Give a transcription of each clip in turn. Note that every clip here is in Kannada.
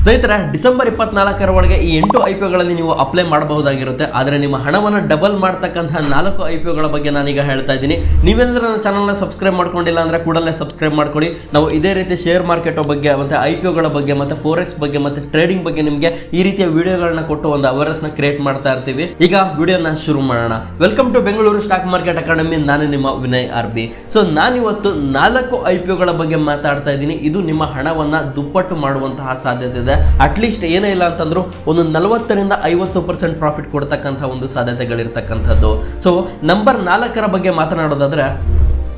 ಸ್ನೇಹಿತರೆ, ಡಿಸೆಂಬರ್ 24ರ ಒಳಗೆ ಈ 8 ಐಪಿಒಗಳಲ್ಲಿ ನೀವು ಅಪ್ಲೈ ಮಾಡಬಹುದಾಗಿರುತ್ತೆ. ಆದರೆ ನಿಮ್ಮ ಹಣವನ್ನು ಡಬಲ್ ಮಾಡ್ತಕ್ಕಂತಹ 4 ಐಪಿಒಗಳ ಬಗ್ಗೆ ನಾನೀಗ ಹೇಳ್ತಾ ಇದ್ದೀನಿ. ನೀವೇನಾದ್ರೂ ನನ್ನ ಚಾನಲ್ನ ಸಬ್ಸ್ಕ್ರೈಬ್ ಮಾಡ್ಕೊಂಡಿಲ್ಲ ಅಂದ್ರೆ ಕೂಡಲೇ ಸಬ್ಸ್ಕ್ರೈಬ್ ಮಾಡ್ಕೊಳ್ಳಿ. ನಾವು ಇದೇ ರೀತಿ ಶೇರ್ ಮಾರ್ಕೆಟ್ ಬಗ್ಗೆ ಮತ್ತೆ ಐಪಿಒಗಳ ಬಗ್ಗೆ ಮತ್ತೆ ಫೋರೆಕ್ಸ್ ಬಗ್ಗೆ ಮತ್ತೆ ಟ್ರೇಡಿಂಗ್ ಬಗ್ಗೆ ನಿಮಗೆ ಈ ರೀತಿಯ ವಿಡಿಯೋಗಳನ್ನ ಕೊಟ್ಟು ಒಂದು ಅವೇರ್ನೆಸ್ನ ಕ್ರಿಯೇಟ್ ಮಾಡ್ತಾ ಇರ್ತೀವಿ. ಈಗ ವಿಡಿಯೋನ ಶುರು ಮಾಡೋಣ. Welcome to Bengaluru stock market academy. ನಾನು ನಿಮ್ಮ ವಿನಯ್ RB. ಸೊ ನಾನಿವತ್ತು 4 ಐಪಿಒಗಳ ಬಗ್ಗೆ ಮಾತಾಡ್ತಾ ಇದ್ದೀನಿ. ಇದು ನಿಮ್ಮ ಹಣವನ್ನ ದುಪ್ಪಟ್ಟು ಮಾಡುವಂತಹ ಸಾಧ್ಯತೆ ಇದೆ. ಅಟ್ಲೀಸ್ಟ್ ಏನೇ ಇಲ್ಲ ಅಂತಂದ್ರು ಒಂದು 40ರಿಂದ 50% ಪ್ರಾಫಿಟ್ ಕೊಡ್ತಕ್ಕಂಥ ಒಂದು ಸಾಧ್ಯತೆಗಳಿರ್ತಕ್ಕಂಥದ್ದು. ಸೊ ನಂಬರ್ 4ರ ಬಗ್ಗೆ ಮಾತನಾಡೋದಾದ್ರೆ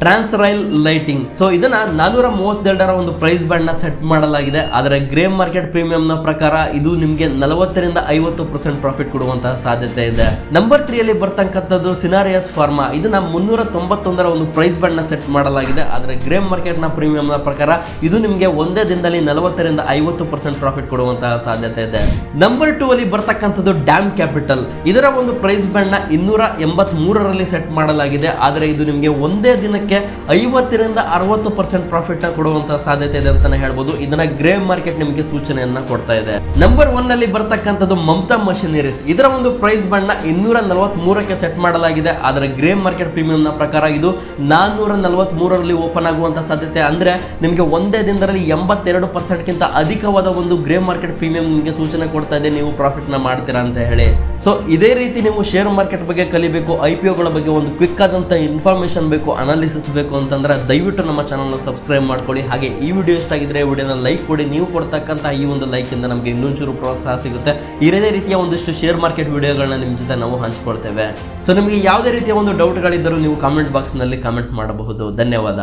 ಟ್ರಾನ್ಸ್ರೈಲ್ ಲೈಟಿಂಗ್. ಸೊ ಇದನ್ನ 432 ಒಂದು ಪ್ರೈಸ್ ಬ್ಯಾಂಡ್ ನ ಸೆಟ್ ಮಾಡಲಾಗಿದೆ. ಆದರೆ ಗ್ರೇ ಮಾರ್ಕೆಟ್ ಪ್ರೀಮಿಯಂ ನ ಪ್ರಕಾರ ಇದು ನಿಮಗೆ 40ರಿಂದ 50% ಪ್ರಾಫಿಟ್ ಕೊಡುವಂತಹ ಸಾಧ್ಯತೆ ಇದೆ. ನಂಬರ್ 3 ಅಲ್ಲಿ ಬರ್ತಕ್ಕಂಥದ್ದು ಸಿನಾರಿಯಸ್ ಫಾರ್ಮಾ. ಇದನ್ನ 391 ಒಂದು ಪ್ರೈಸ್ ಬ್ಯಾಂಡ್ ನ ಸೆಟ್ ಮಾಡಲಾಗಿದೆ. ಆದರೆ ಗ್ರೇ ಮಾರ್ಕೆಟ್ ನ ಪ್ರೀಮಿಯಂ ನ ಪ್ರಕಾರ ಇದು ನಿಮಗೆ ಒಂದೇ ದಿನದಲ್ಲಿ 40ರಿಂದ 50% ಪ್ರಾಫಿಟ್ ಕೊಡುವಂತಹ ಸಾಧ್ಯತೆ ಇದೆ. ನಂಬರ್ 2 ಅಲ್ಲಿ ಬರ್ತಕ್ಕಂಥದ್ದು ಡ್ಯಾಮ್ ಕ್ಯಾಪಿಟಲ್. ಇದರ ಒಂದು ಪ್ರೈಸ್ ಬ್ಯಾಂಡ್ ನ 283ರಲ್ಲಿ ಸೆಟ್ ಮಾಡಲಾಗಿದೆ. ಆದರೆ ಇದು ನಿಮಗೆ ಒಂದೇ ದಿನಕ್ಕೆ 50ರಿಂದ 60% ಪ್ರಾಫಿಟ್ ನ ಕೊಡುವಂತಹ ಸಾಧ್ಯತೆ ಇದೆ ಅಂತಾನೆ ಹೇಳ್ಬೋದು. ಇದನ್ನ ಗ್ರೇ ಮಾರ್ಕೆಟ್ ನಿಮಗೆ ಸೂಚನೆಯನ್ನ ಕೊಡ್ತಾ ಇದೆ. ನಂಬರ್ 1 ಅಲ್ಲಿ ಬರ್ತಕ್ಕಂಥದ್ದು ಮಮತಾ ಮಷಿನರೀಸ್. ಇದರ ಒಂದು ಪ್ರೈಸ್ ಬ್ಯಾಂಡ್ ನ 243ಕ್ಕೆ ಸೆಟ್ ಮಾಡಲಾಗಿದೆ. ಆದರೆ ಗ್ರೇ ಮಾರ್ಕೆಟ್ ಪ್ರೀಮಿಯಂ ನ ಪ್ರಕಾರ ಇದು 443ರಲ್ಲಿ ಓಪನ್ ಆಗುವಂತಹ ಸಾಧ್ಯತೆ. ಅಂದ್ರೆ ನಿಮಗೆ ಒಂದೇ ದಿನದಲ್ಲಿ 82% ಗಿಂತ ಅಧಿಕವಾದ ಒಂದು ಗ್ರೇ ಮಾರ್ಕೆಟ್ ಪ್ರೀಮಿಯಂ ನಿಮಗೆ ಸೂಚನೆ ಕೊಡ್ತಾ ಇದೆ, ನೀವು ಪ್ರಾಫಿಟ್ ನ ಮಾಡ್ತೀರಾ ಅಂತ ಹೇಳಿ. ಸೊ ಇದೇ ರೀತಿ ನೀವು ಶೇರ್ ಮಾರ್ಕೆಟ್ ಬಗ್ಗೆ ಕಲಿಬೇಕು, ಐಪಿಒಗಳ ಬಗ್ಗೆ ಒಂದು ಕ್ವಿಕ್ ಆದಂತ ಇನ್ಫಾರ್ಮೇಶನ್ ಬೇಕು, ಅನಾಲಿಸಿಸ್ ಬೇಕು ಅಂತಂದ್ರೆ ದಯವಿಟ್ಟು ನಮ್ಮ ಚಾನಲ್ನ ಸಬ್ಸ್ಕ್ರೈಬ್ ಮಾಡ್ಕೊಳ್ಳಿ. ಹಾಗೆ ಈ ವಿಡಿಯೋ ಇಷ್ಟ ಆಗಿದ್ರೆ ವಿಡಿಯೋನ ಲೈಕ್ ಕೊಡಿ. ನೀವು ಕೊಡ್ತಕ್ಕಂಥ ಈ ಒಂದು ಲೈಕ್ ಇಂದ ನಮಗೆ ಇನ್ನೊಂಚೂರು ಪ್ರೋತ್ಸಾಹ ಸಿಗುತ್ತೆ. ಇದೇ ರೀತಿಯ ಒಂದಿಷ್ಟು ಶೇರ್ ಮಾರ್ಕೆಟ್ ವಿಡಿಯೋಗಳನ್ನ ನಿಮ್ಮ ಜೊತೆ ನಾವು ಹಂಚ್ಕೊಳ್ತೇವೆ. ಸೊ ನಿಮಗೆ ಯಾವುದೇ ರೀತಿಯ ಒಂದು ಡೌಟ್ಗಳಿದ್ದರೂ ನೀವು ಕಾಮೆಂಟ್ ಬಾಕ್ಸ್ ನಲ್ಲಿ ಕಾಮೆಂಟ್ ಮಾಡಬಹುದು. ಧನ್ಯವಾದ.